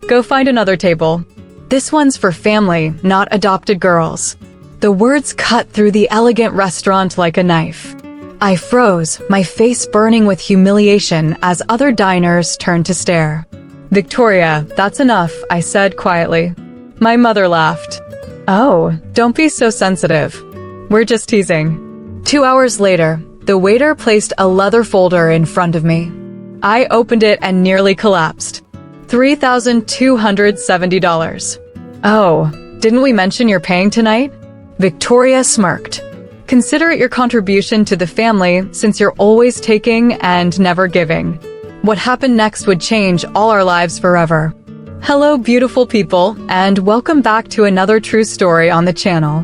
Go find another table. This one's for family, not adopted girls." The words cut through the elegant restaurant like a knife. I froze, my face burning with humiliation as other diners turned to stare. "Victoria, that's enough," I said quietly. My mother laughed. "Oh, don't be so sensitive. We're just teasing." 2 hours later, the waiter placed a leather folder in front of me. I opened it and nearly collapsed. $3,270. "Oh, didn't we mention you're paying tonight?" Victoria smirked. "Consider it your contribution to the family since you're always taking and never giving. What happened next would change all our lives forever." Hello, beautiful people, and welcome back to another true story on the channel.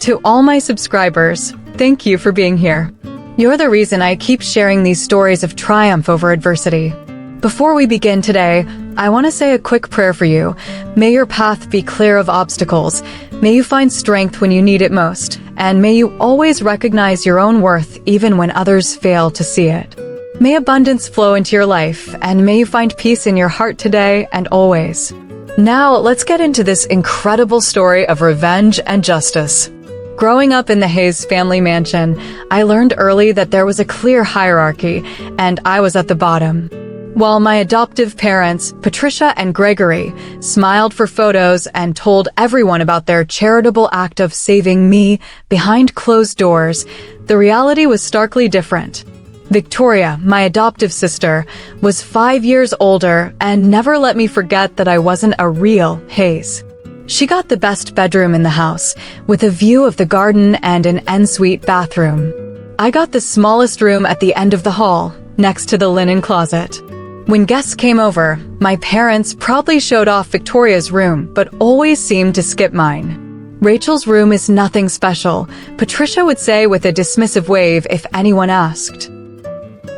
To all my subscribers, thank you for being here. You're the reason I keep sharing these stories of triumph over adversity. Before we begin today, I want to say a quick prayer for you. May your path be clear of obstacles. May you find strength when you need it most. And may you always recognize your own worth even when others fail to see it. May abundance flow into your life, and may you find peace in your heart today and always. Now, let's get into this incredible story of revenge and justice. Growing up in the Hayes family mansion, I learned early that there was a clear hierarchy, and I was at the bottom. While my adoptive parents, Patricia and Gregory, smiled for photos and told everyone about their charitable act of saving me behind closed doors, the reality was starkly different. Victoria, my adoptive sister, was 5 years older and never let me forget that I wasn't a real Hayes. She got the best bedroom in the house, with a view of the garden and an ensuite bathroom. I got the smallest room at the end of the hall, next to the linen closet. When guests came over, my parents proudly showed off Victoria's room, but always seemed to skip mine. "Rachel's room is nothing special," Patricia would say with a dismissive wave if anyone asked.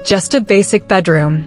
"Just a basic bedroom.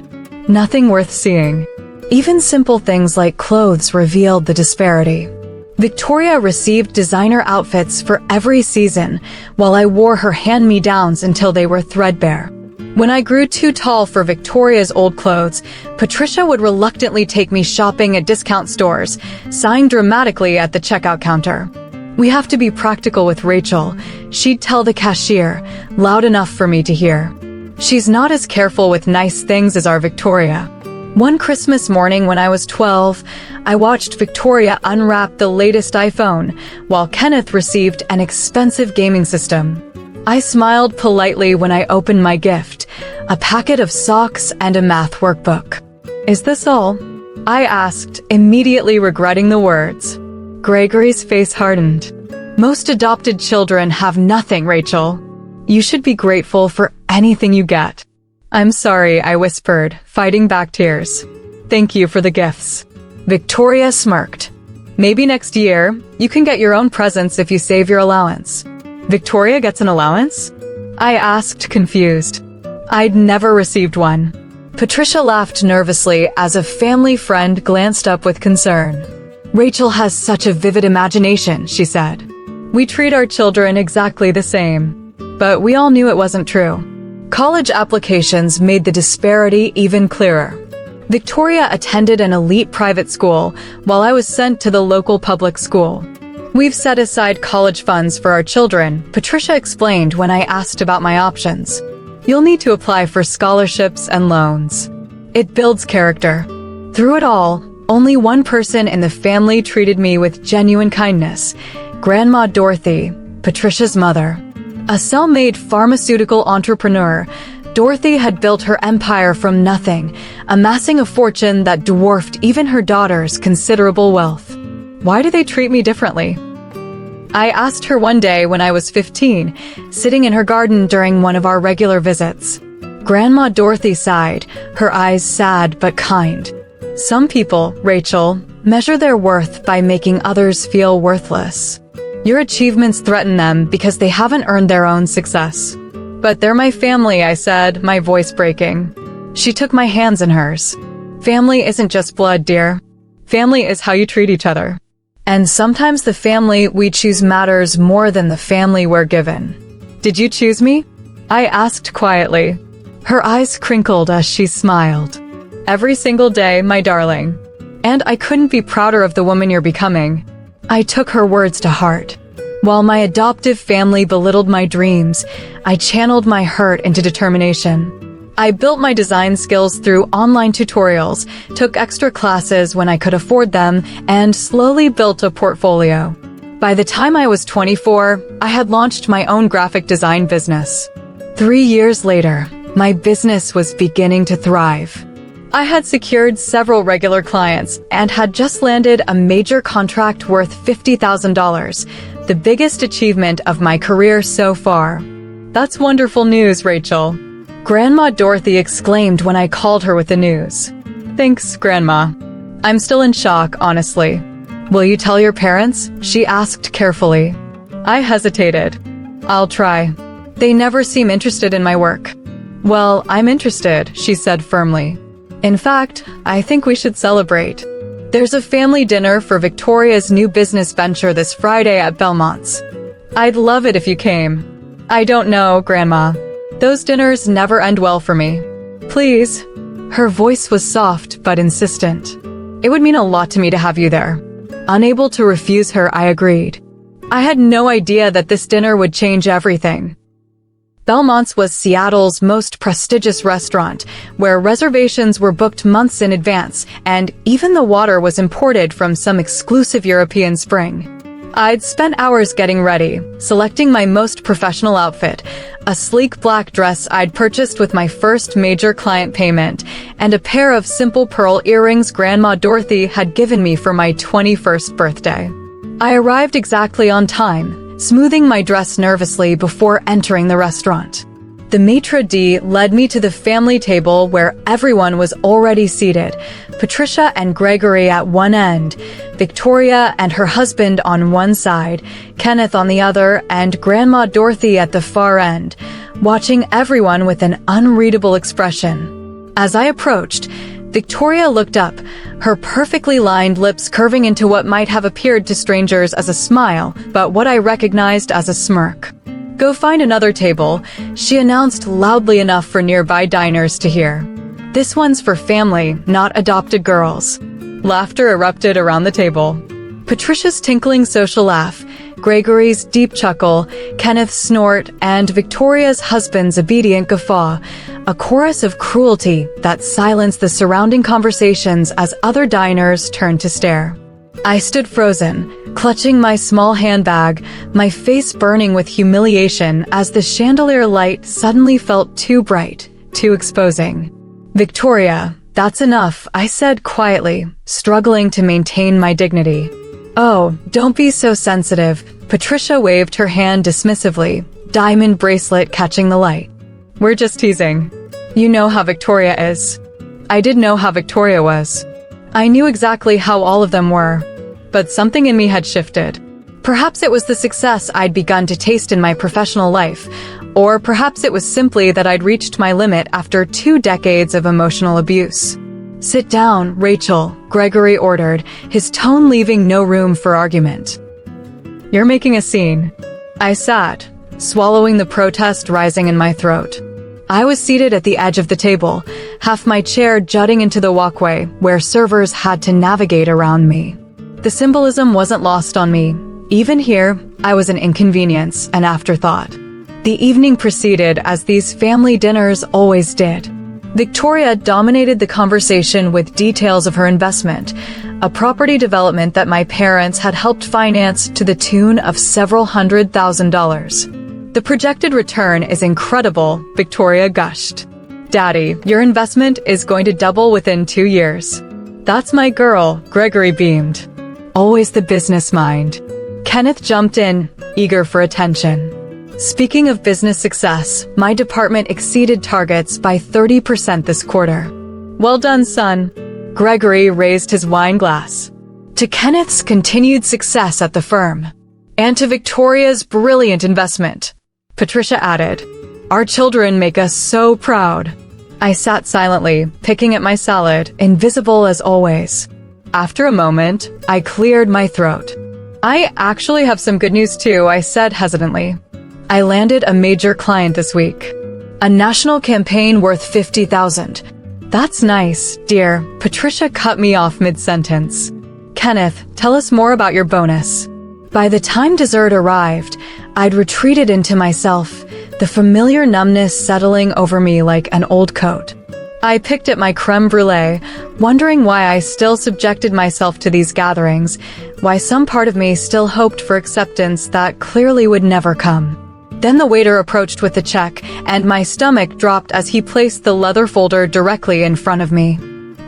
Nothing worth seeing." Even simple things like clothes revealed the disparity. Victoria received designer outfits for every season, while I wore her hand-me-downs until they were threadbare. When I grew too tall for Victoria's old clothes, Patricia would reluctantly take me shopping at discount stores, sighing dramatically at the checkout counter. "We have to be practical with Rachel," she'd tell the cashier, loud enough for me to hear. "She's not as careful with nice things as our Victoria." One Christmas morning when I was 12, I watched Victoria unwrap the latest iPhone, while Kenneth received an expensive gaming system. I smiled politely when I opened my gift, a packet of socks and a math workbook. "Is this all?" I asked, immediately regretting the words. Gregory's face hardened. "Most adopted children have nothing, Rachel. You should be grateful for anything you get." "I'm sorry," I whispered, fighting back tears. "Thank you for the gifts." Victoria smirked. "Maybe next year, you can get your own presents if you save your allowance." "Victoria gets an allowance?" I asked, confused. I'd never received one. Patricia laughed nervously as a family friend glanced up with concern. "Rachel has such a vivid imagination," she said. "We treat our children exactly the same." But we all knew it wasn't true. College applications made the disparity even clearer. Victoria attended an elite private school, while I was sent to the local public school. "We've set aside college funds for our children," Patricia explained when I asked about my options. "You'll need to apply for scholarships and loans. It builds character." Through it all, only one person in the family treated me with genuine kindness: Grandma Dorothy, Patricia's mother. A self-made pharmaceutical entrepreneur, Dorothy had built her empire from nothing, amassing a fortune that dwarfed even her daughter's considerable wealth. Why do they treat me differently? I asked her one day when I was 15, sitting in her garden during one of our regular visits. Grandma Dorothy sighed, her eyes sad but kind. "Some people, Rachel, measure their worth by making others feel worthless. Your achievements threaten them because they haven't earned their own success." "But they're my family," I said, my voice breaking. She took my hands in hers. "Family isn't just blood, dear. Family is how you treat each other. And sometimes the family we choose matters more than the family we're given." "Did you choose me?" I asked quietly. Her eyes crinkled as she smiled. "Every single day, my darling." And I couldn't be prouder of the woman you're becoming. I took her words to heart. While my adoptive family belittled my dreams, I channeled my hurt into determination. I built my design skills through online tutorials, took extra classes when I could afford them, and slowly built a portfolio. By the time I was 24, I had launched my own graphic design business. 3 years later, my business was beginning to thrive. I had secured several regular clients and had just landed a major contract worth $50,000, the biggest achievement of my career so far. That's wonderful news, Rachel. Grandma Dorothy exclaimed when I called her with the news. Thanks, Grandma. I'm still in shock, honestly. Will you tell your parents? She asked carefully. I hesitated. I'll try. They never seem interested in my work. Well, I'm interested, she said firmly. In fact, I think we should celebrate. There's a family dinner for Victoria's new business venture this Friday at Belmont's. I'd love it if you came. I don't know, Grandma. Those dinners never end well for me. Please. Her voice was soft but insistent. It would mean a lot to me to have you there. Unable to refuse her, I agreed. I had no idea that this dinner would change everything. Belmont's was Seattle's most prestigious restaurant, where reservations were booked months in advance, and even the water was imported from some exclusive European spring. I'd spent hours getting ready, selecting my most professional outfit, a sleek black dress I'd purchased with my first major client payment, and a pair of simple pearl earrings Grandma Dorothy had given me for my 21st birthday. I arrived exactly on time, smoothing my dress nervously before entering the restaurant. The maitre d' led me to the family table where everyone was already seated, Patricia and Gregory at one end, Victoria and her husband on one side, Kenneth on the other, and Grandma Dorothy at the far end, watching everyone with an unreadable expression. As I approached, Victoria looked up, her perfectly lined lips curving into what might have appeared to strangers as a smile, but what I recognized as a smirk. Go find another table, she announced loudly enough for nearby diners to hear. This one's for family, not adopted girls. Laughter erupted around the table. Patricia's tinkling social laugh, Gregory's deep chuckle, Kenneth's snort, and Victoria's husband's obedient guffaw, a chorus of cruelty that silenced the surrounding conversations as other diners turned to stare. I stood frozen, clutching my small handbag, my face burning with humiliation as the chandelier light suddenly felt too bright, too exposing. Victoria, that's enough, I said quietly, struggling to maintain my dignity. Oh, don't be so sensitive, Patricia waved her hand dismissively, diamond bracelet catching the light. We're just teasing. You know how Victoria is. I did know how Victoria was. I knew exactly how all of them were. But something in me had shifted. Perhaps it was the success I'd begun to taste in my professional life, or perhaps it was simply that I'd reached my limit after 2 decades of emotional abuse. Sit down, Rachel, Gregory ordered, his tone leaving no room for argument. You're making a scene. I sat, swallowing the protest rising in my throat. I was seated at the edge of the table, half my chair jutting into the walkway where servers had to navigate around me. The symbolism wasn't lost on me. Even here, I was an inconvenience, an afterthought. The evening proceeded as these family dinners always did. Victoria dominated the conversation with details of her investment, a property development that my parents had helped finance to the tune of several $100,000. The projected return is incredible, Victoria gushed. Daddy, your investment is going to double within 2 years. That's my girl, Gregory beamed. Always the business mind. Kenneth jumped in, eager for attention. Speaking of business success, my department exceeded targets by 30% this quarter. Well done, son. Gregory raised his wine glass. To Kenneth's continued success at the firm. And to Victoria's brilliant investment. Patricia added, Our children make us so proud. I sat silently, picking at my salad, invisible as always. After a moment, I cleared my throat. I actually have some good news too, I said hesitantly. I landed a major client this week. A national campaign worth $50,000. That's nice, dear. Patricia cut me off mid-sentence. Kenneth, tell us more about your bonus. By the time dessert arrived, I'd retreated into myself, the familiar numbness settling over me like an old coat. I picked at my creme brulee, wondering why I still subjected myself to these gatherings, why some part of me still hoped for acceptance that clearly would never come. Then the waiter approached with the check, and my stomach dropped as he placed the leather folder directly in front of me.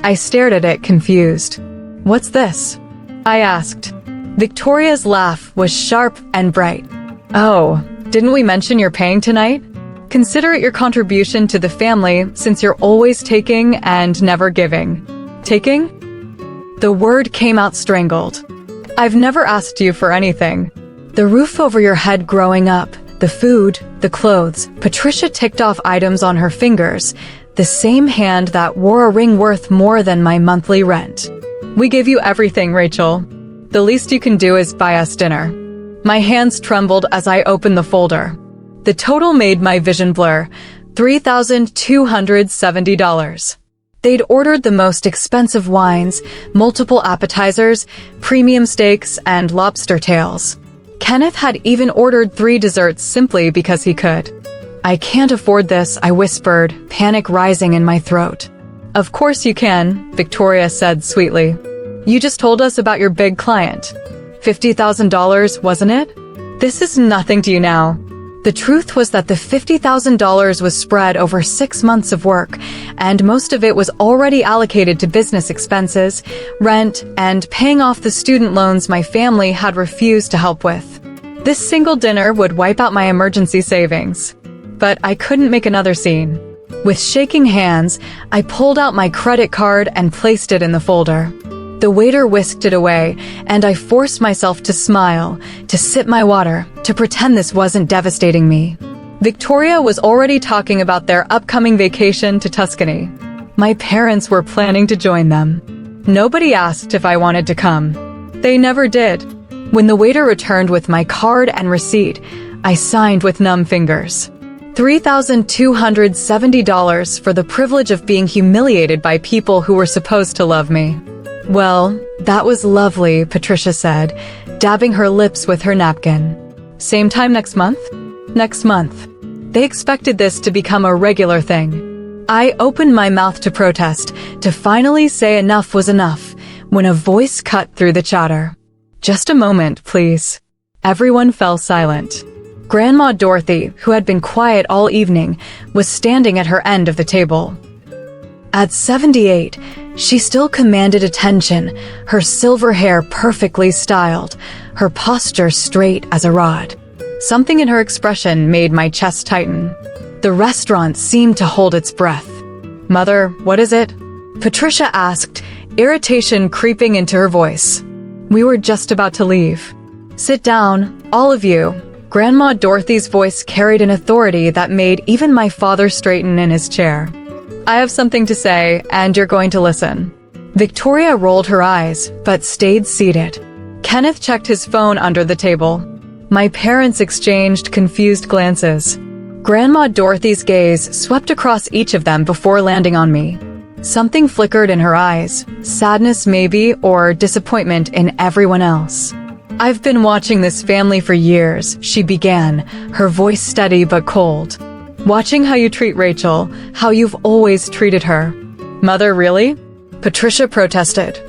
I stared at it, confused. "What's this?" I asked. Victoria's laugh was sharp and bright. "Oh, didn't we mention you're paying tonight? Consider it your contribution to the family since you're always taking and never giving." Taking? The word came out strangled. "I've never asked you for anything. The roof over your head growing up, the food, the clothes." Patricia ticked off items on her fingers, the same hand that wore a ring worth more than my monthly rent. "We give you everything, Rachel. The least you can do is buy us dinner." My hands trembled as I opened the folder. The total made my vision blur, $3,270. They'd ordered the most expensive wines, multiple appetizers, premium steaks, and lobster tails. Kenneth had even ordered 3 desserts simply because he could. "I can't afford this," I whispered, panic rising in my throat. "Of course you can," Victoria said sweetly. "You just told us about your big client. $50,000, wasn't it? This is nothing to you now." The truth was that the $50,000 was spread over 6 months of work, and most of it was already allocated to business expenses, rent, and paying off the student loans my family had refused to help with. This single dinner would wipe out my emergency savings. But I couldn't make another scene. With shaking hands, I pulled out my credit card and placed it in the folder. The waiter whisked it away, and I forced myself to smile, to sip my water, to pretend this wasn't devastating me. Victoria was already talking about their upcoming vacation to Tuscany. My parents were planning to join them. Nobody asked if I wanted to come. They never did. When the waiter returned with my card and receipt, I signed with numb fingers. $3,270 for the privilege of being humiliated by people who were supposed to love me. "Well, that was lovely," Patricia said, dabbing her lips with her napkin. "Same time next month?" "Next month." They expected this to become a regular thing. I opened my mouth to protest, to finally say enough was enough, when a voice cut through the chatter. "Just a moment, please." Everyone fell silent. Grandma Dorothy, who had been quiet all evening, was standing at her end of the table. At 78, she still commanded attention, her silver hair perfectly styled, her posture straight as a rod. Something in her expression made my chest tighten. The restaurant seemed to hold its breath. "Mother, what is it?" Patricia asked, irritation creeping into her voice. "We were just about to leave." "Sit down, all of you." Grandma Dorothy's voice carried an authority that made even my father straighten in his chair. "I have something to say, and you're going to listen." Victoria rolled her eyes, but stayed seated. Kenneth checked his phone under the table. My parents exchanged confused glances. Grandma Dorothy's gaze swept across each of them before landing on me. Something flickered in her eyes, sadness maybe, or disappointment in everyone else. "I've been watching this family for years," she began, her voice steady but cold. "Watching how you treat Rachel, how you've always treated her." "Mother, really?" Patricia protested.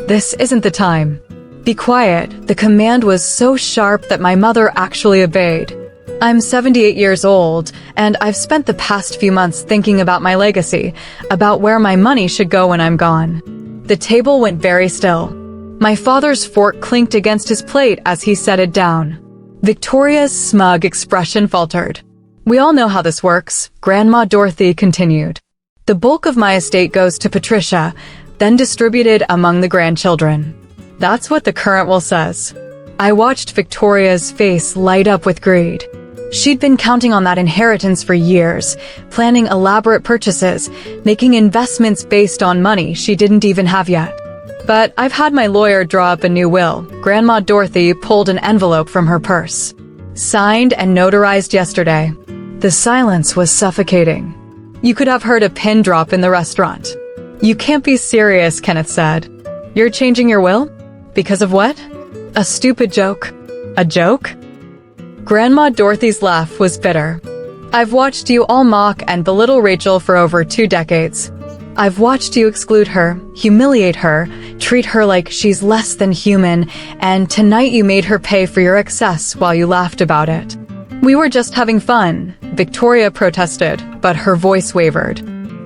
"This isn't the time." "Be quiet." The command was so sharp that my mother actually obeyed. "I'm 78 years old, and I've spent the past few months thinking about my legacy, about where my money should go when I'm gone." The table went very still. My father's fork clinked against his plate as he set it down. Victoria's smug expression faltered. "We all know how this works," Grandma Dorothy continued. "The bulk of my estate goes to Patricia, then distributed among the grandchildren. That's what the current will says." I watched Victoria's face light up with greed. She'd been counting on that inheritance for years, planning elaborate purchases, making investments based on money she didn't even have yet. "But I've had my lawyer draw up a new will." Grandma Dorothy pulled an envelope from her purse. "Signed and notarized yesterday." The silence was suffocating. You could have heard a pin drop in the restaurant. You can't be serious, Kenneth said. You're changing your will? Because of what? A stupid joke. A joke? Grandma Dorothy's laugh was bitter. I've watched you all mock and belittle Rachel for over 2 decades. I've watched you exclude her, humiliate her, treat her like she's less than human, and tonight you made her pay for your excess while you laughed about it. We were just having fun, Victoria protested, but her voice wavered.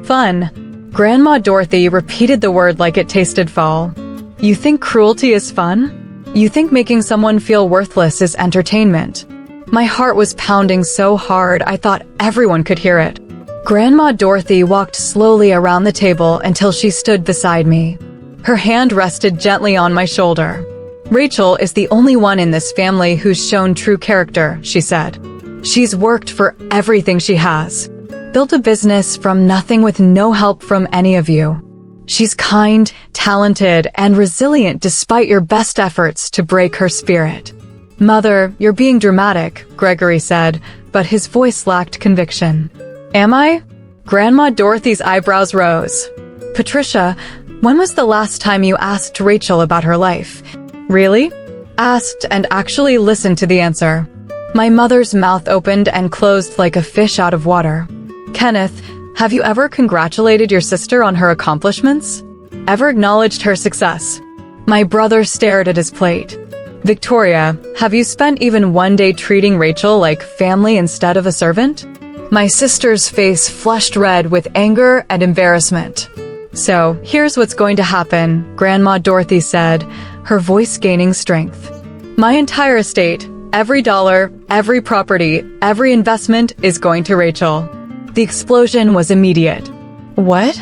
Fun? Grandma Dorothy repeated the word like it tasted foul. You think cruelty is fun? You think making someone feel worthless is entertainment? My heart was pounding so hard I thought everyone could hear it. Grandma Dorothy walked slowly around the table until she stood beside me. Her hand rested gently on my shoulder. Rachel is the only one in this family who's shown true character, she said. She's worked for everything she has. Built a business from nothing with no help from any of you. She's kind, talented, and resilient despite your best efforts to break her spirit. Mother, you're being dramatic, Gregory said, but his voice lacked conviction. Am I? Grandma Dorothy's eyebrows rose. Patricia, when was the last time you asked Rachel about her life? Really? Asked and actually listened to the answer. My mother's mouth opened and closed like a fish out of water. Kenneth, have you ever congratulated your sister on her accomplishments? Ever acknowledged her success? My brother stared at his plate. Victoria, have you spent even one day treating Rachel like family instead of a servant? My sister's face flushed red with anger and embarrassment. So, here's what's going to happen, Grandma Dorothy said, her voice gaining strength. My entire estate, every dollar, every property, every investment is going to Rachel. The explosion was immediate. What?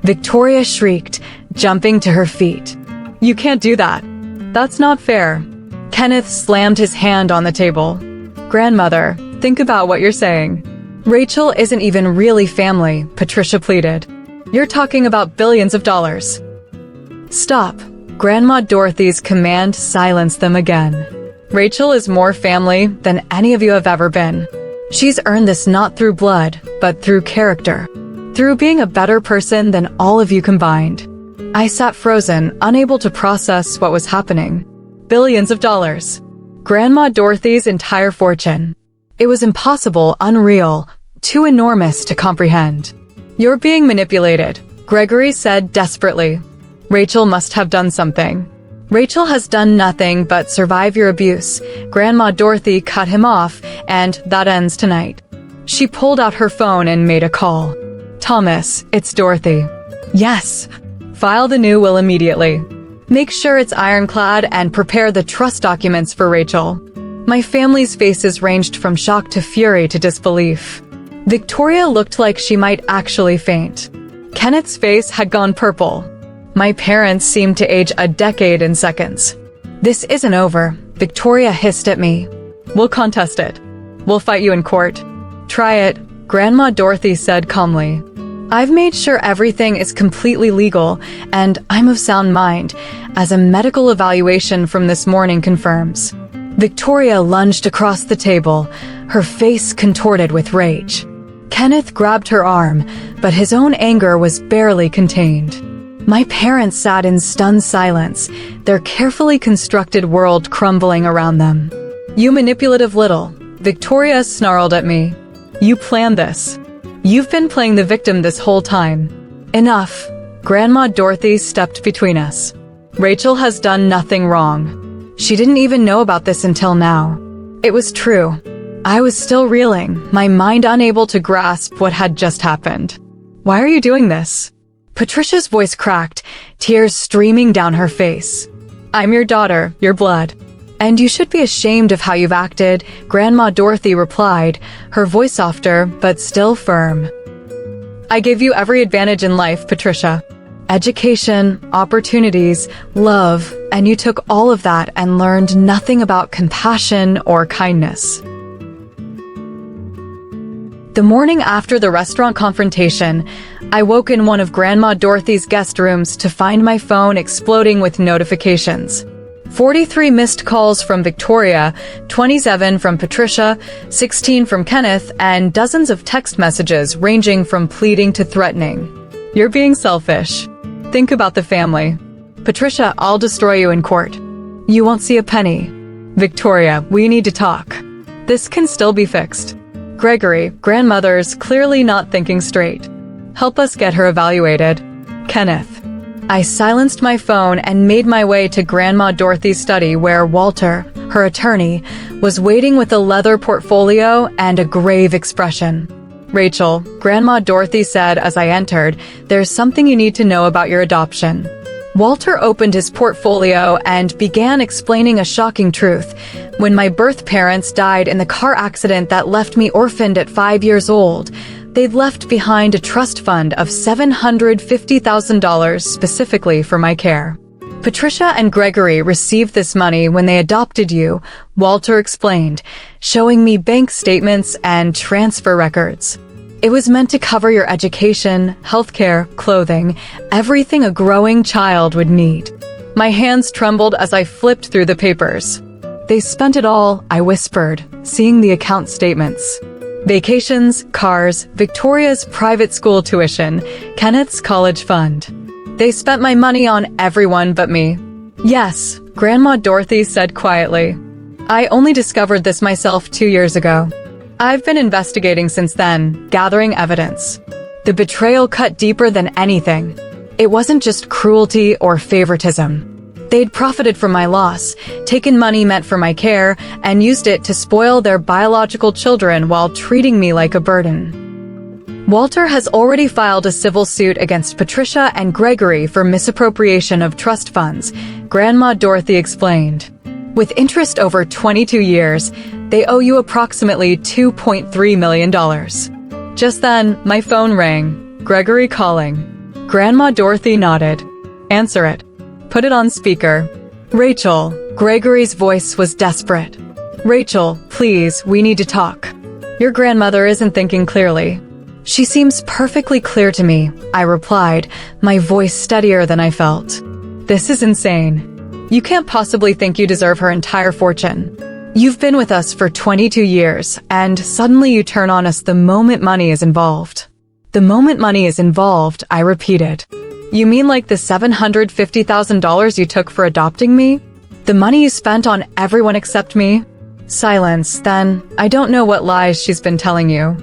Victoria shrieked, jumping to her feet. You can't do that. That's not fair. Kenneth slammed his hand on the table. Grandmother, think about what you're saying. Rachel isn't even really family, Patricia pleaded. You're talking about billions of dollars. Stop. Grandma Dorothy's command silenced them again. Rachel is more family than any of you have ever been. She's earned this not through blood, but through character. Through being a better person than all of you combined. I sat frozen, unable to process what was happening. Billions of dollars. Grandma Dorothy's entire fortune. It was impossible, unreal, too enormous to comprehend. You're being manipulated, Gregory said desperately. Rachel must have done something. Rachel has done nothing but survive your abuse. Grandma Dorothy cut him off, and that ends tonight. She pulled out her phone and made a call. Thomas, it's Dorothy. Yes. File the new will immediately. Make sure it's ironclad and prepare the trust documents for Rachel. My family's faces ranged from shock to fury to disbelief. Victoria looked like she might actually faint. Kenneth's face had gone purple. My parents seemed to age a decade in seconds. This isn't over, Victoria hissed at me. We'll contest it. We'll fight you in court. Try it, Grandma Dorothy said calmly. I've made sure everything is completely legal, and I'm of sound mind, as a medical evaluation from this morning confirms. Victoria lunged across the table, her face contorted with rage. Kenneth grabbed her arm, but his own anger was barely contained. My parents sat in stunned silence, their carefully constructed world crumbling around them. You manipulative little, Victoria snarled at me. You planned this. You've been playing the victim this whole time. Enough. Grandma Dorothy stepped between us. Rachel has done nothing wrong. She didn't even know about this until now. It was true. I was still reeling, my mind unable to grasp what had just happened. Why are you doing this? Patricia's voice cracked, tears streaming down her face. I'm your daughter, your blood. And you should be ashamed of how you've acted, Grandma Dorothy replied, her voice softer but still firm. I gave you every advantage in life, Patricia. Education, opportunities, love, and you took all of that and learned nothing about compassion or kindness. The morning after the restaurant confrontation, I woke in one of Grandma Dorothy's guest rooms to find my phone exploding with notifications. 43 missed calls from Victoria, 27 from Patricia, 16 from Kenneth, and dozens of text messages ranging from pleading to threatening. You're being selfish. Think about the family. Patricia, I'll destroy you in court. You won't see a penny. Victoria, we need to talk. This can still be fixed. Gregory, grandmother's clearly not thinking straight. Help us get her evaluated. Kenneth. I silenced my phone and made my way to Grandma Dorothy's study where Walter, her attorney, was waiting with a leather portfolio and a grave expression. Rachel, Grandma Dorothy said as I entered, there's something you need to know about your adoption. Walter opened his portfolio and began explaining a shocking truth. When my birth parents died in the car accident that left me orphaned at 5 years old, they'd left behind a trust fund of $750,000 specifically for my care. Patricia and Gregory received this money when they adopted you, Walter explained, showing me bank statements and transfer records. It was meant to cover your education, healthcare, clothing, everything a growing child would need. My hands trembled as I flipped through the papers. They spent it all, I whispered, seeing the account statements. Vacations, cars, Victoria's private school tuition, Kenneth's college fund. They spent my money on everyone but me. Yes, Grandma Dorothy said quietly. I only discovered this myself 2 years ago. I've been investigating since then, gathering evidence. The betrayal cut deeper than anything. It wasn't just cruelty or favoritism. They'd profited from my loss, taken money meant for my care, and used it to spoil their biological children while treating me like a burden. Walter has already filed a civil suit against Patricia and Gregory for misappropriation of trust funds, Grandma Dorothy explained. With interest over 22 years, they owe you approximately $2.3 million. Just then, my phone rang. Gregory calling. Grandma Dorothy nodded. Answer it. Put it on speaker. Rachel. Gregory's voice was desperate. Rachel, please, we need to talk. Your grandmother isn't thinking clearly. She seems perfectly clear to me, I replied, my voice steadier than I felt. This is insane. You can't possibly think you deserve her entire fortune. You've been with us for 22 years, and suddenly you turn on us the moment money is involved. The moment money is involved, I repeated. You mean like the $750,000 you took for adopting me? The money you spent on everyone except me? Silence, then. I don't know what lies she's been telling you.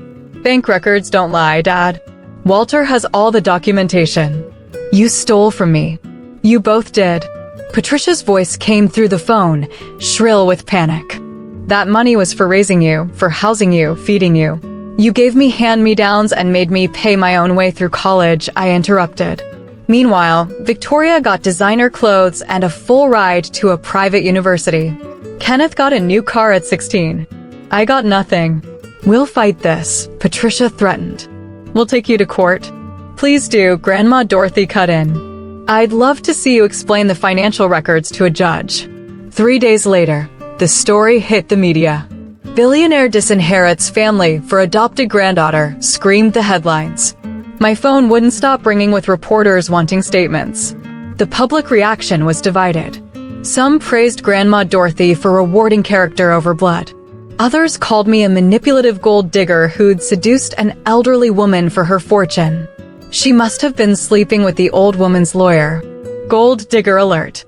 Bank records don't lie, Dad. Walter has all the documentation. You stole from me. You both did. Patricia's voice came through the phone, shrill with panic. That money was for raising you, for housing you, feeding you. You gave me hand-me-downs and made me pay my own way through college, I interrupted. Meanwhile, Victoria got designer clothes and a full ride to a private university. Kenneth got a new car at 16. I got nothing. We'll fight this, Patricia threatened. We'll take you to court. Please do, Grandma Dorothy cut in. I'd love to see you explain the financial records to a judge. 3 days later, the story hit the media. Billionaire disinherits family for adopted granddaughter, screamed the headlines. My phone wouldn't stop ringing with reporters wanting statements. The public reaction was divided. Some praised Grandma Dorothy for rewarding character over blood. Others called me a manipulative gold digger who'd seduced an elderly woman for her fortune. She must have been sleeping with the old woman's lawyer. Gold digger alert.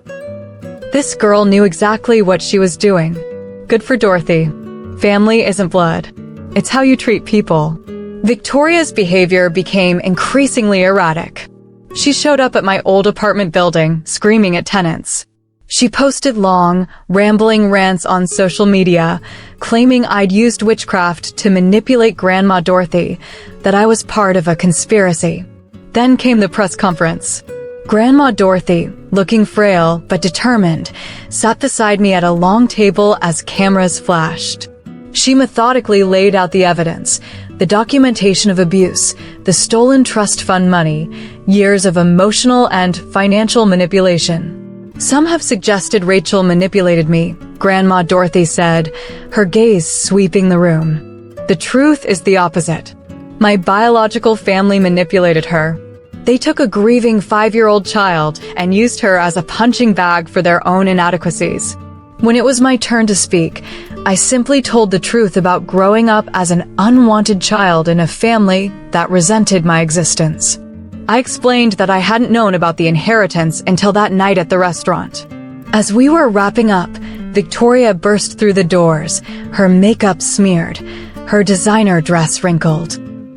This girl knew exactly what she was doing. Good for Dorothy. Family isn't blood. It's how you treat people. Victoria's behavior became increasingly erratic. She showed up at my old apartment building, screaming at tenants. She posted long, rambling rants on social media, claiming I'd used witchcraft to manipulate Grandma Dorothy, that I was part of a conspiracy. Then came the press conference. Grandma Dorothy, looking frail but determined, sat beside me at a long table as cameras flashed. She methodically laid out the evidence, the documentation of abuse, the stolen trust fund money, years of emotional and financial manipulation. Some have suggested Rachel manipulated me, Grandma Dorothy said, her gaze sweeping the room. The truth is the opposite. My biological family manipulated her. They took a grieving 5-year-old child and used her as a punching bag for their own inadequacies. When it was my turn to speak, I simply told the truth about growing up as an unwanted child in a family that resented my existence. I explained that I hadn't known about the inheritance until that night at the restaurant. As we were wrapping up, Victoria burst through the doors, her makeup smeared, her designer dress wrinkled.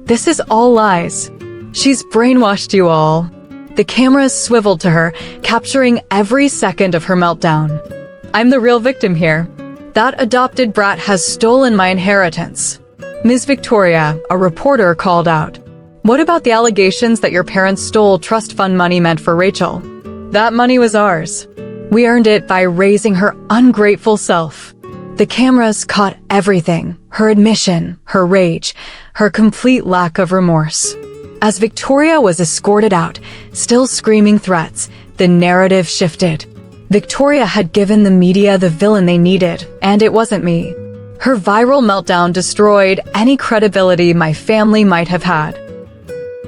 This is all lies. She's brainwashed you all. The cameras swiveled to her, capturing every second of her meltdown. I'm the real victim here. That adopted brat has stolen my inheritance. Ms. Victoria, a reporter called out. What about the allegations that your parents stole trust fund money meant for Rachel? That money was ours. We earned it by raising her ungrateful self. The cameras caught everything, her admission, her rage, her complete lack of remorse. As Victoria was escorted out, still screaming threats, the narrative shifted. Victoria had given the media the villain they needed, and it wasn't me. Her viral meltdown destroyed any credibility my family might have had.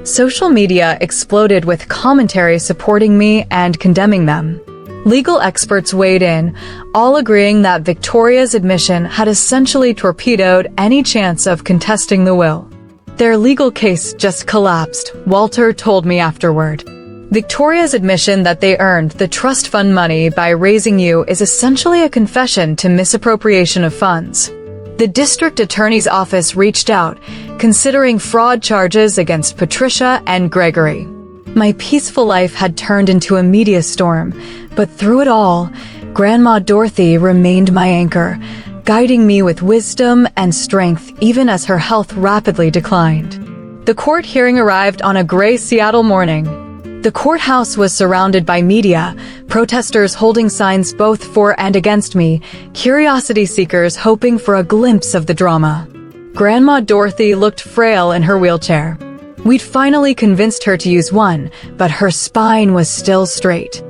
Social media exploded with commentary supporting me and condemning them. Legal experts weighed in, all agreeing that Victoria's admission had essentially torpedoed any chance of contesting the will. Their legal case just collapsed, Walter told me afterward. Victoria's admission that they earned the trust fund money by raising you is essentially a confession to misappropriation of funds. The district attorney's office reached out, considering fraud charges against Patricia and Gregory. My peaceful life had turned into a media storm, but through it all, Grandma Dorothy remained my anchor, guiding me with wisdom and strength even as her health rapidly declined. The court hearing arrived on a gray Seattle morning. The courthouse was surrounded by media, protesters holding signs both for and against me, curiosity seekers hoping for a glimpse of the drama. Grandma Dorothy looked frail in her wheelchair. We'd finally convinced her to use one, but her spine was still straight.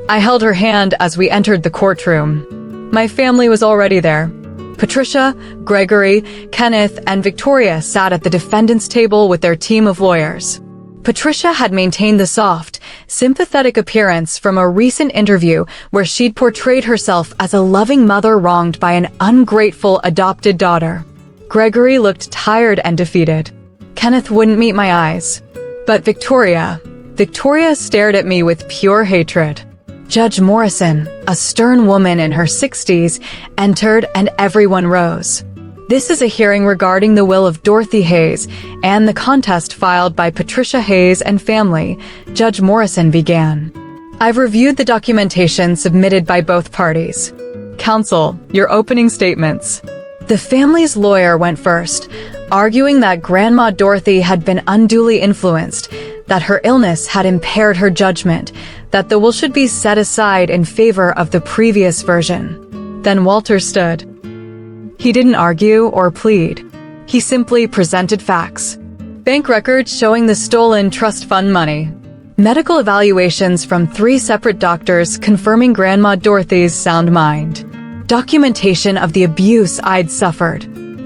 I held her hand as we entered the courtroom. My family was already there. Patricia, Gregory, Kenneth, and Victoria sat at the defendant's table with their team of lawyers. Patricia had maintained the soft, sympathetic appearance from a recent interview where she'd portrayed herself as a loving mother wronged by an ungrateful adopted daughter. Gregory looked tired and defeated. Kenneth wouldn't meet my eyes. But Victoria stared at me with pure hatred. Judge Morrison, a stern woman in her 60s, entered and everyone rose. This is a hearing regarding the will of Dorothy Hayes and the contest filed by Patricia Hayes and family, Judge Morrison began. I've reviewed the documentation submitted by both parties. Counsel, your opening statements. The family's lawyer went first, arguing that Grandma Dorothy had been unduly influenced, that her illness had impaired her judgment, that the will should be set aside in favor of the previous version. Then Walter stood. He didn't argue or plead. He simply presented facts. Bank records showing the stolen trust fund money. Medical evaluations from 3 separate doctors confirming Grandma Dorothy's sound mind. Documentation of the abuse I'd suffered.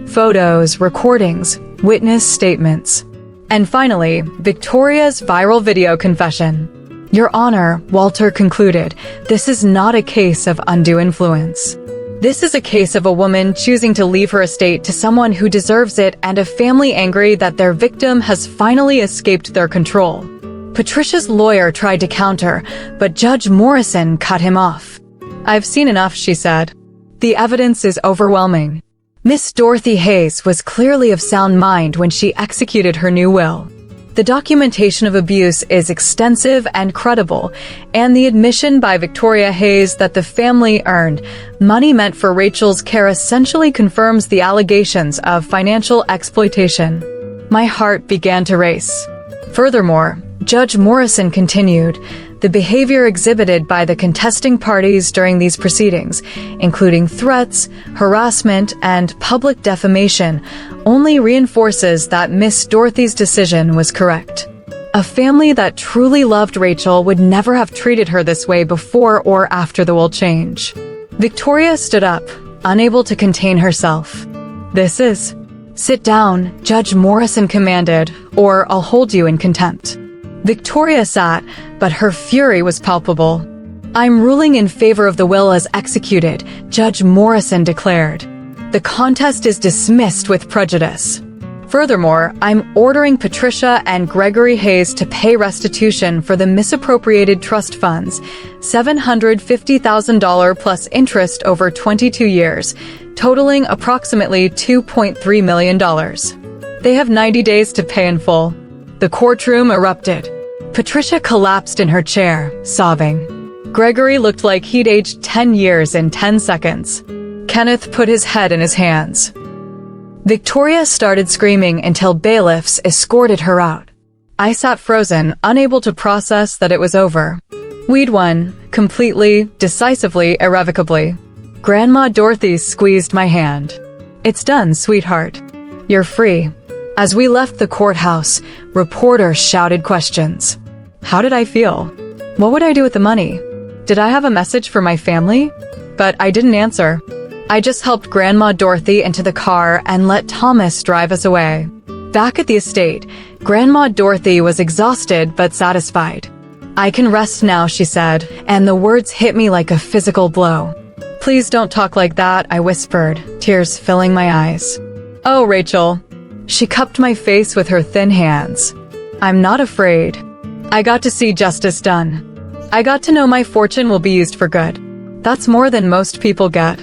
Photos, recordings, witness statements. And finally, Victoria's viral video confession. Your Honor, Walter concluded, this is not a case of undue influence. This is a case of a woman choosing to leave her estate to someone who deserves it and a family angry that their victim has finally escaped their control. Patricia's lawyer tried to counter, but Judge Morrison cut him off. I've seen enough, she said. The evidence is overwhelming. Miss Dorothy Hayes was clearly of sound mind when she executed her new will. The documentation of abuse is extensive and credible, and the admission by Victoria Hayes that the family earned money meant for Rachel's care essentially confirms the allegations of financial exploitation. My heart began to race. Furthermore, Judge Morrison continued, the behavior exhibited by the contesting parties during these proceedings, including threats, harassment, and public defamation, only reinforces that Miss Dorothy's decision was correct. A family that truly loved Rachel would never have treated her this way before or after the will change. Victoria stood up, unable to contain herself. Sit down, Judge Morrison commanded, or I'll hold you in contempt. Victoria sat, but her fury was palpable. I'm ruling in favor of the will as executed, Judge Morrison declared. The contest is dismissed with prejudice. Furthermore, I'm ordering Patricia and Gregory Hayes to pay restitution for the misappropriated trust funds, $750,000 plus interest over 22 years, totaling approximately $2.3 million. They have 90 days to pay in full. The courtroom erupted. Patricia collapsed in her chair, sobbing. Gregory looked like he'd aged 10 years in 10 seconds. Kenneth put his head in his hands. Victoria started screaming until bailiffs escorted her out. I sat frozen, unable to process that it was over. We'd won, completely, decisively, irrevocably. Grandma Dorothy squeezed my hand. "It's done, sweetheart. You're free." As we left the courthouse, reporters shouted questions. How did I feel? What would I do with the money? Did I have a message for my family? But I didn't answer. I just helped Grandma Dorothy into the car and let Thomas drive us away. Back at the estate, Grandma Dorothy was exhausted but satisfied. "I can rest now," she said, and the words hit me like a physical blow. "Please don't talk like that," I whispered, tears filling my eyes. "Oh, Rachel." She cupped my face with her thin hands. "I'm not afraid. I got to see justice done. I got to know my fortune will be used for good. That's more than most people get."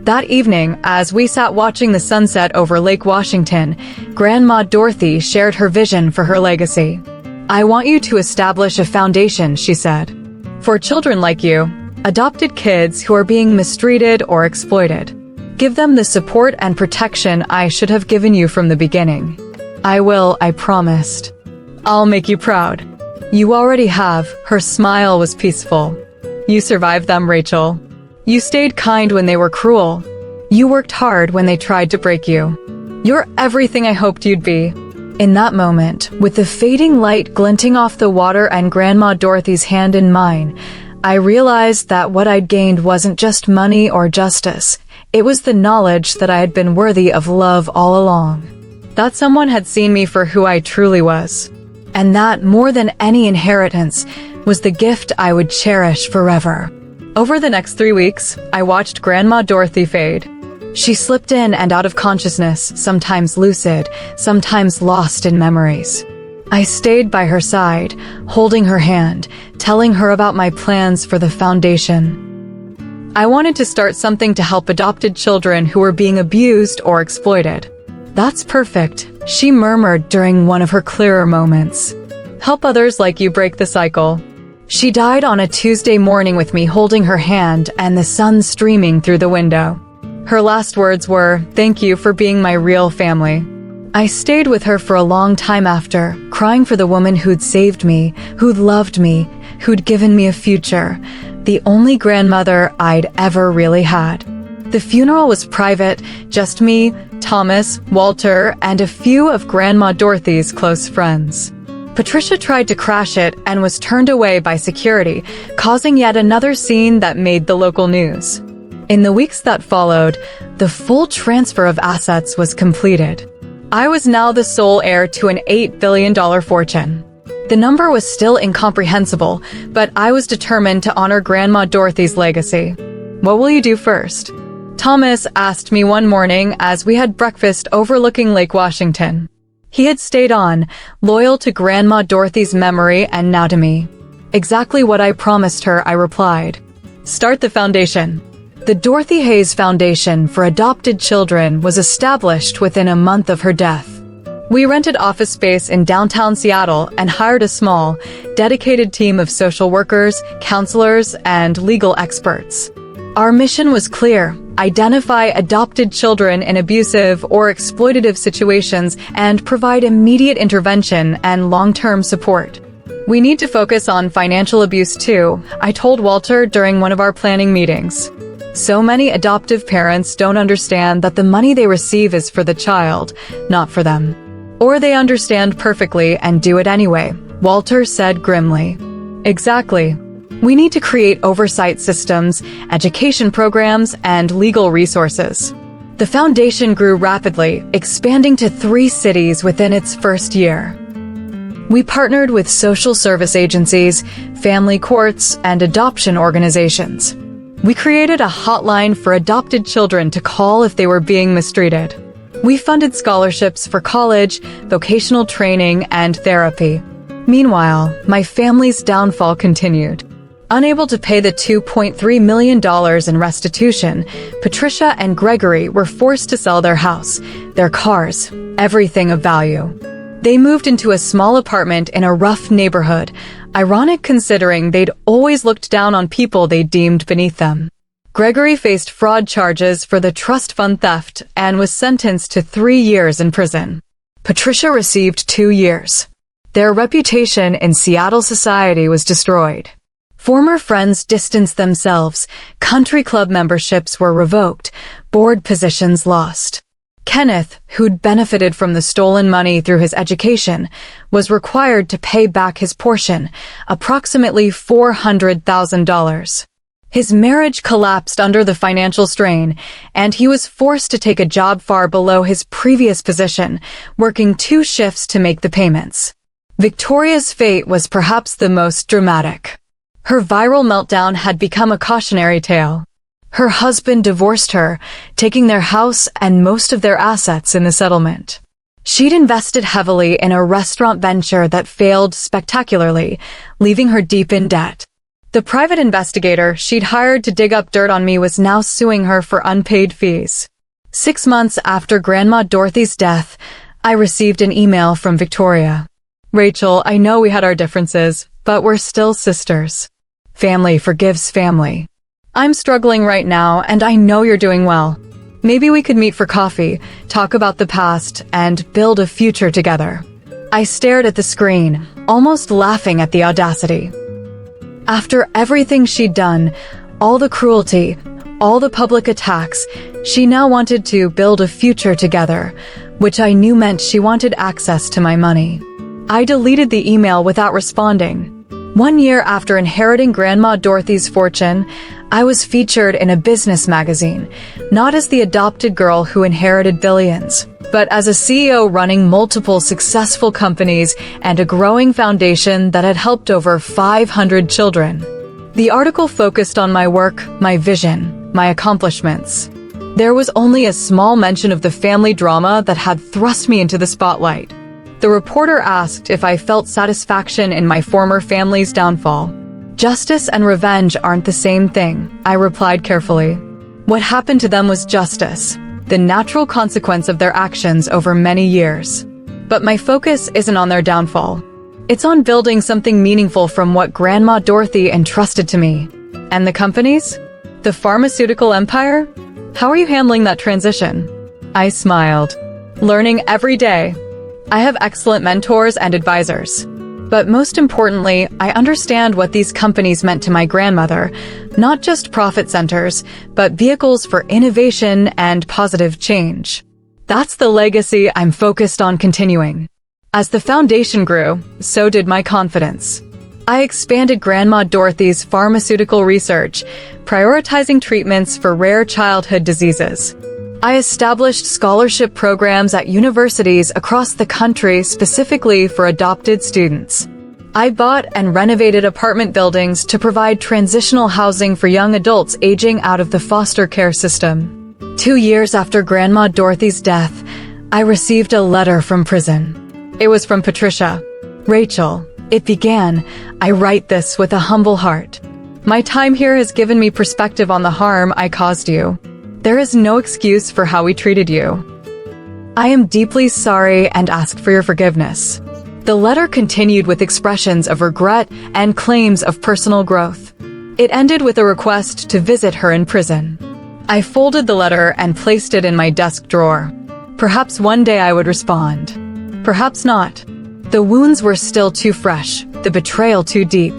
That evening, as we sat watching the sunset over Lake Washington, Grandma Dorothy shared her vision for her legacy. "I want you to establish a foundation," she said, "for children like you, adopted kids who are being mistreated or exploited. Give them the support and protection I should have given you from the beginning." "I will," I promised. "I'll make you proud." "You already have." Her smile was peaceful. "You survived them, Rachel. You stayed kind when they were cruel. You worked hard when they tried to break you. You're everything I hoped you'd be." In that moment, with the fading light glinting off the water and Grandma Dorothy's hand in mine, I realized that what I'd gained wasn't just money or justice. It was the knowledge that I had been worthy of love all along. That someone had seen me for who I truly was. And that, more than any inheritance, was the gift I would cherish forever. Over the next 3 weeks, I watched Grandma Dorothy fade. She slipped in and out of consciousness, sometimes lucid, sometimes lost in memories. I stayed by her side, holding her hand, telling her about my plans for the foundation. I wanted to start something to help adopted children who were being abused or exploited. "That's perfect," she murmured during one of her clearer moments. "Help others like you break the cycle." She died on a Tuesday morning with me holding her hand and the sun streaming through the window. Her last words were, "Thank you for being my real family." I stayed with her for a long time after, crying for the woman who'd saved me, who'd loved me, who'd given me a future, the only grandmother I'd ever really had. The funeral was private, just me, Thomas, Walter, and a few of Grandma Dorothy's close friends. Patricia tried to crash it and was turned away by security, causing yet another scene that made the local news. In the weeks that followed, the full transfer of assets was completed. I was now the sole heir to an $8 billion fortune. The number was still incomprehensible, but I was determined to honor Grandma Dorothy's legacy. "What will you do first?" Thomas asked me one morning as we had breakfast overlooking Lake Washington. He had stayed on, loyal to Grandma Dorothy's memory and now to me. "Exactly what I promised her," I replied. "Start the foundation." The Dorothy Hayes Foundation for Adopted Children was established within a month of her death. We rented office space in downtown Seattle and hired a small, dedicated team of social workers, counselors, and legal experts. Our mission was clear: identify adopted children in abusive or exploitative situations and provide immediate intervention and long-term support. "We need to focus on financial abuse too," I told Walter during one of our planning meetings. "So many adoptive parents don't understand that the money they receive is for the child, not for them. Or they understand perfectly and do it anyway," Walter said grimly. "Exactly. We need to create oversight systems, education programs, and legal resources." The foundation grew rapidly, expanding to 3 cities within its first year. We partnered with social service agencies, family courts, and adoption organizations. We created a hotline for adopted children to call if they were being mistreated. We funded scholarships for college, vocational training, and therapy. Meanwhile, my family's downfall continued. Unable to pay the $2.3 million in restitution, Patricia and Gregory were forced to sell their house, their cars, everything of value. They moved into a small apartment in a rough neighborhood, ironic considering they'd always looked down on people they deemed beneath them. Gregory faced fraud charges for the trust fund theft and was sentenced to 3 years in prison. Patricia received 2 years. Their reputation in Seattle society was destroyed. Former friends distanced themselves, country club memberships were revoked, board positions lost. Kenneth, who'd benefited from the stolen money through his education, was required to pay back his portion, approximately $400,000. His marriage collapsed under the financial strain, and he was forced to take a job far below his previous position, working 2 shifts to make the payments. Victoria's fate was perhaps the most dramatic. Her viral meltdown had become a cautionary tale. Her husband divorced her, taking their house and most of their assets in the settlement. She'd invested heavily in a restaurant venture that failed spectacularly, leaving her deep in debt. The private investigator she'd hired to dig up dirt on me was now suing her for unpaid fees. 6 months after Grandma Dorothy's death, I received an email from Victoria. "Rachel, I know we had our differences, but we're still sisters. Family forgives family. I'm struggling right now, and I know you're doing well. Maybe we could meet for coffee, talk about the past, and build a future together." I stared at the screen, almost laughing at the audacity. After everything she'd done, all the cruelty, all the public attacks, she now wanted to build a future together, which I knew meant she wanted access to my money. I deleted the email without responding. 1 year after inheriting Grandma Dorothy's fortune, I was featured in a business magazine, not as the adopted girl who inherited billions, but as a CEO running multiple successful companies and a growing foundation that had helped over 500 children. The article focused on my work, my vision, my accomplishments. There was only a small mention of the family drama that had thrust me into the spotlight. The reporter asked if I felt satisfaction in my former family's downfall. "Justice and revenge aren't the same thing," I replied carefully. What happened to them was justice, the natural consequence of their actions over many years. But my focus isn't on their downfall. It's on building something meaningful from what Grandma Dorothy entrusted to me. And the companies? The pharmaceutical empire? How are you handling that transition? I smiled. Learning every day. I have excellent mentors and advisors. But most importantly, I understand what these companies meant to my grandmother, not just profit centers, but vehicles for innovation and positive change. That's the legacy I'm focused on continuing. As the foundation grew, so did my confidence. I expanded Grandma Dorothy's pharmaceutical research, prioritizing treatments for rare childhood diseases. I established scholarship programs at universities across the country specifically for adopted students. I bought and renovated apartment buildings to provide transitional housing for young adults aging out of the foster care system. 2 years after Grandma Dorothy's death, I received a letter from prison. It was from Patricia. "Rachel," it began, "I write this with a humble heart. My time here has given me perspective on the harm I caused you. There is no excuse for how we treated you. I am deeply sorry and ask for your forgiveness." The letter continued with expressions of regret and claims of personal growth. It ended with a request to visit her in prison. I folded the letter and placed it in my desk drawer. Perhaps one day I would respond. Perhaps not. The wounds were still too fresh, the betrayal too deep.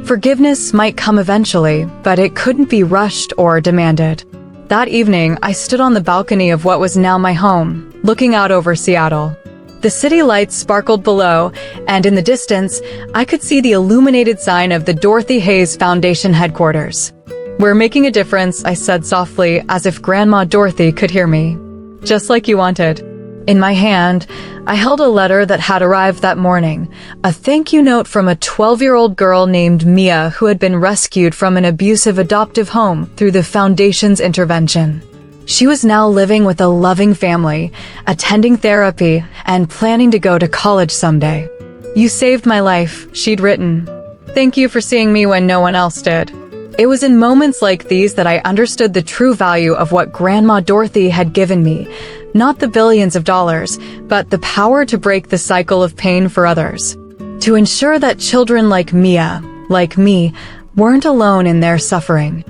Forgiveness might come eventually, but it couldn't be rushed or demanded. That evening, I stood on the balcony of what was now my home, looking out over Seattle. The city lights sparkled below, and in the distance, I could see the illuminated sign of the Dorothy Hayes Foundation headquarters. "We're making a difference," I said softly, as if Grandma Dorothy could hear me. "Just like you wanted." In my hand, I held a letter that had arrived that morning, a thank you note from a 12-year-old girl named Mia who had been rescued from an abusive adoptive home through the Foundation's intervention. She was now living with a loving family, attending therapy, and planning to go to college someday. "You saved my life," she'd written. "Thank you for seeing me when no one else did." It was in moments like these that I understood the true value of what Grandma Dorothy had given me, not the billions of dollars, but the power to break the cycle of pain for others. To ensure that children like Mia, like me, weren't alone in their suffering.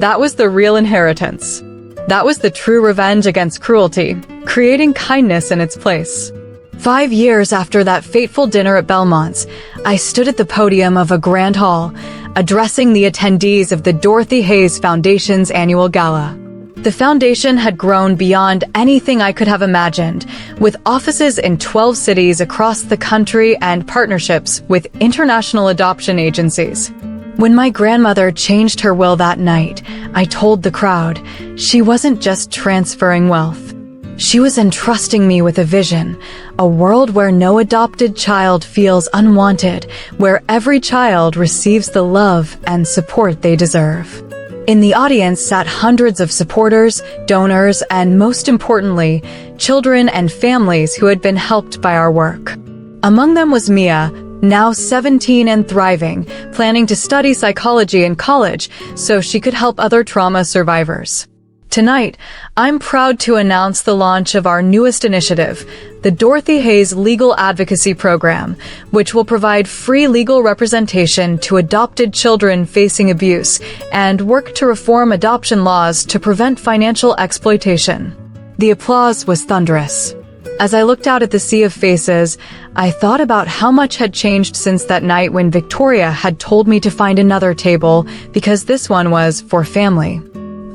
That was the real inheritance. That was the true revenge against cruelty, creating kindness in its place. 5 years after that fateful dinner at Belmont's, I stood at the podium of a grand hall, addressing the attendees of the Dorothy Hayes Foundation's annual gala. The foundation had grown beyond anything I could have imagined, with offices in 12 cities across the country and partnerships with international adoption agencies. When my grandmother changed her will that night, I told the crowd, she wasn't just transferring wealth. She was entrusting me with a vision, a world where no adopted child feels unwanted, where every child receives the love and support they deserve. In the audience sat hundreds of supporters, donors, and most importantly, children and families who had been helped by our work. Among them was Mia, now 17 and thriving, planning to study psychology in college so she could help other trauma survivors. Tonight, I'm proud to announce the launch of our newest initiative, the Dorothy Hayes Legal Advocacy Program, which will provide free legal representation to adopted children facing abuse and work to reform adoption laws to prevent financial exploitation. The applause was thunderous. As I looked out at the sea of faces, I thought about how much had changed since that night when Victoria had told me to find another table because this one was for family.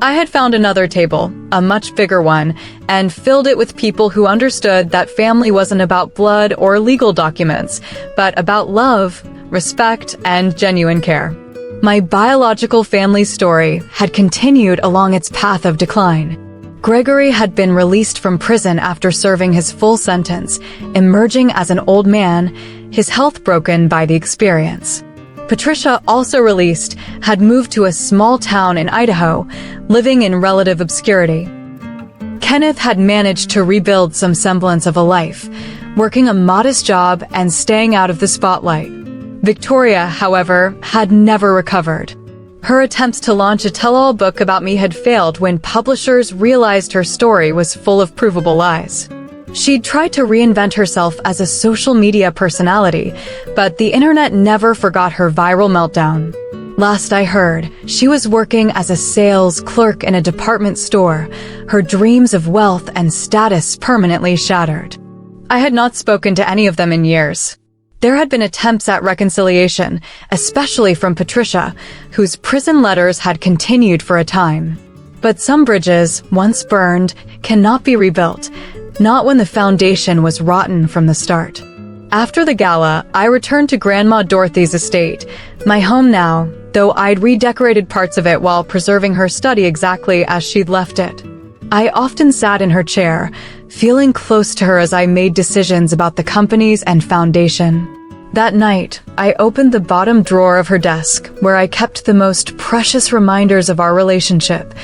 I had found another table, a much bigger one, and filled it with people who understood that family wasn't about blood or legal documents, but about love, respect, and genuine care. My biological family story had continued along its path of decline. Gregory had been released from prison after serving his full sentence, emerging as an old man, his health broken by the experience. Patricia, also released, had moved to a small town in Idaho, living in relative obscurity. Kenneth had managed to rebuild some semblance of a life, working a modest job and staying out of the spotlight. Victoria, however, had never recovered. Her attempts to launch a tell-all book about me had failed when publishers realized her story was full of provable lies. She'd tried to reinvent herself as a social media personality, but the internet never forgot her viral meltdown. Last I heard, she was working as a sales clerk in a department store, her dreams of wealth and status permanently shattered. I had not spoken to any of them in years. There had been attempts at reconciliation, especially from Patricia, whose prison letters had continued for a time. But some bridges, once burned, cannot be rebuilt, not when the foundation was rotten from the start. After the gala, I returned to Grandma Dorothy's estate, my home now, though I'd redecorated parts of it while preserving her study exactly as she'd left it. I often sat in her chair, feeling close to her as I made decisions about the companies and foundation. That night, I opened the bottom drawer of her desk, where I kept the most precious reminders of our relationship,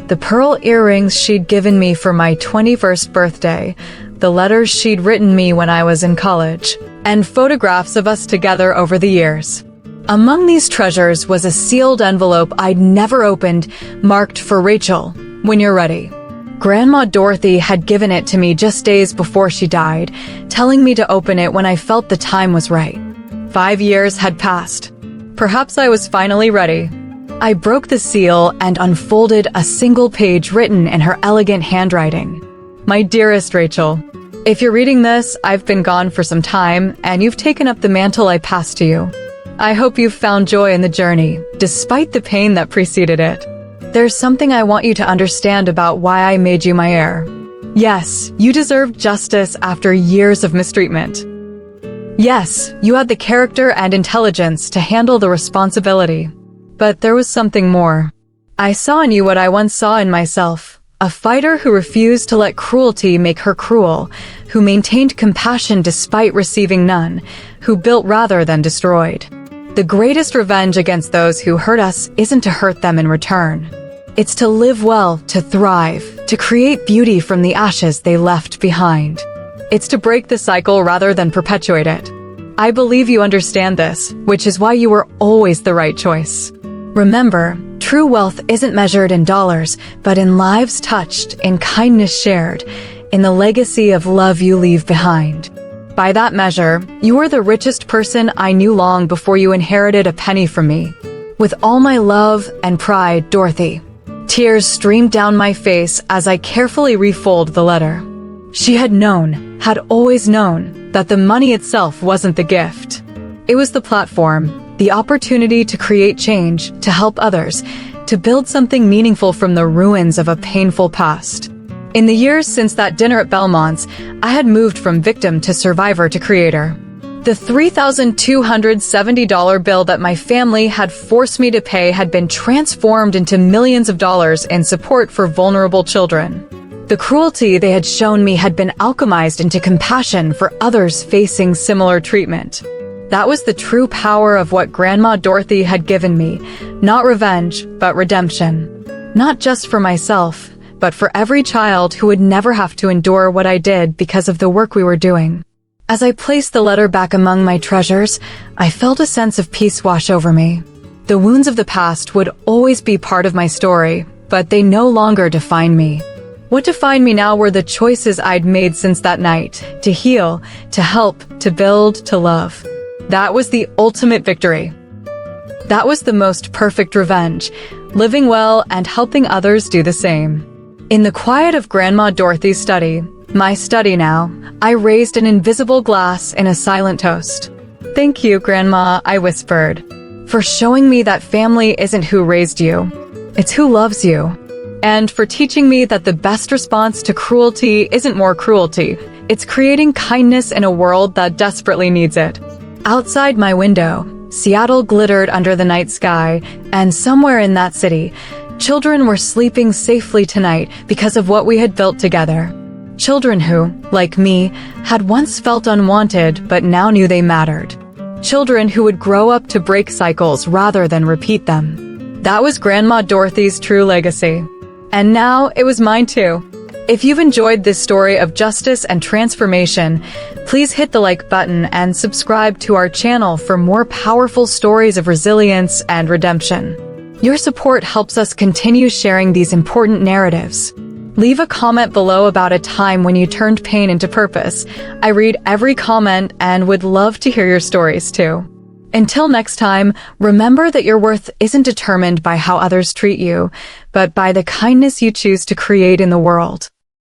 the pearl earrings she'd given me for my 21st birthday, the letters she'd written me when I was in college, and photographs of us together over the years. Among these treasures was a sealed envelope I'd never opened, marked for Rachel, when you're ready. Grandma Dorothy had given it to me just days before she died, telling me to open it when I felt the time was right. 5 years had passed. Perhaps I was finally ready. I broke the seal and unfolded a single page written in her elegant handwriting. My dearest Rachel, if you're reading this, I've been gone for some time, and you've taken up the mantle I passed to you. I hope you've found joy in the journey, despite the pain that preceded it. There's something I want you to understand about why I made you my heir. Yes, you deserved justice after years of mistreatment. Yes, you had the character and intelligence to handle the responsibility. But there was something more. I saw in you what I once saw in myself, a fighter who refused to let cruelty make her cruel, who maintained compassion despite receiving none, who built rather than destroyed. The greatest revenge against those who hurt us isn't to hurt them in return. It's to live well, to thrive, to create beauty from the ashes they left behind. It's to break the cycle rather than perpetuate it. I believe you understand this, which is why you were always the right choice. Remember, true wealth isn't measured in dollars, but in lives touched, in kindness shared, in the legacy of love you leave behind. By that measure, you are the richest person I knew long before you inherited a penny from me. With all my love and pride, Dorothy. Tears streamed down my face as I carefully refolded the letter. She had always known, that the money itself wasn't the gift. It was the platform, the opportunity to create change, to help others, to build something meaningful from the ruins of a painful past. In the years since that dinner at Belmont's, I had moved from victim to survivor to creator. The $3,270 bill that my family had forced me to pay had been transformed into millions of dollars in support for vulnerable children. The cruelty they had shown me had been alchemized into compassion for others facing similar treatment. That was the true power of what Grandma Dorothy had given me, not revenge, but redemption. Not just for myself, but for every child who would never have to endure what I did because of the work we were doing. As I placed the letter back among my treasures, I felt a sense of peace wash over me. The wounds of the past would always be part of my story, but they no longer define me. What defined me now were the choices I'd made since that night, to heal, to help, to build, to love. That was the ultimate victory. That was the most perfect revenge, living well and helping others do the same. In the quiet of Grandma Dorothy's study, my study now, I raised an invisible glass in a silent toast. "Thank you, Grandma," I whispered, "for showing me that family isn't who raised you. It's who loves you. And for teaching me that the best response to cruelty isn't more cruelty. It's creating kindness in a world that desperately needs it." Outside my window, Seattle glittered under the night sky, and somewhere in that city, children were sleeping safely tonight because of what we had built together. Children who, like me, had once felt unwanted but now knew they mattered. Children who would grow up to break cycles rather than repeat them. That was Grandma Dorothy's true legacy. And now it was mine too. If you've enjoyed this story of justice and transformation, please hit the like button and subscribe to our channel for more powerful stories of resilience and redemption. Your support helps us continue sharing these important narratives. Leave a comment below about a time when you turned pain into purpose. I read every comment and would love to hear your stories too. Until next time, remember that your worth isn't determined by how others treat you, but by the kindness you choose to create in the world.